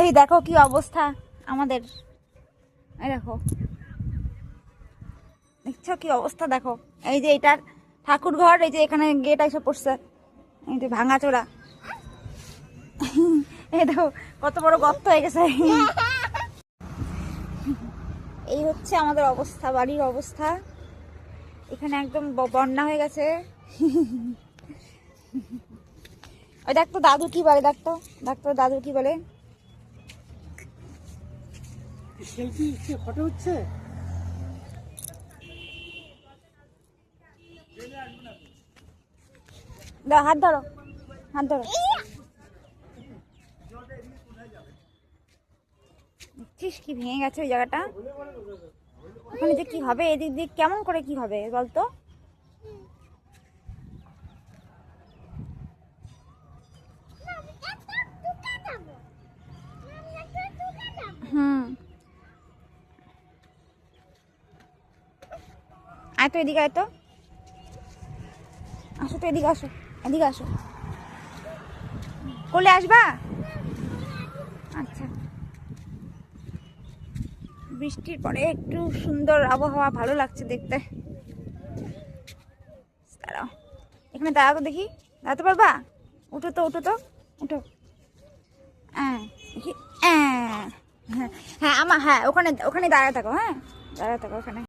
এই দেখো কি অবস্থা আমাদের, এই দেখো দেখছো কি অবস্থা দেখো। এই যে এটার ঠাকুর ঘর, এই যে এখানে গেট এসে পড়ছে, এই যে ভাঙাচোরা। এই দেখো কত বড় গর্ত হয়ে গেছে। এই হচ্ছে আমাদের অবস্থা, বাড়ির অবস্থা। এখানে একদম বন্যা হয়ে গেছে। ওই দেখতো দাদু কি বলে, দেখতো দেখতো দাদু কি বলে। হাত ধরো, হাত ধরো। দেখছিস কি ভেঙে গেছে ওই জায়গাটা। ওখানে যে কি হবে, এদিক দিক কেমন করে কি হবে বলতো। হুম, আয় তো এদিকে, আয় তো, আসো তো এদিকে, আসো এদিকে আসো। কোলে আসবা? আচ্ছা, বৃষ্টির পরে একটু সুন্দর আবহাওয়া, ভালো লাগছে দেখতে। দাঁড়াও, এখানে দাঁড়াও তো দেখি, দাঁড়াতে পারবা? উঠো তো, উঠো তো, উঠো। হ্যাঁ দেখি, হ্যাঁ হ্যাঁ, আমার, হ্যাঁ ওখানে ওখানে দাঁড়ায় থাকো, হ্যাঁ দাঁড়ায় থাকো ওখানে।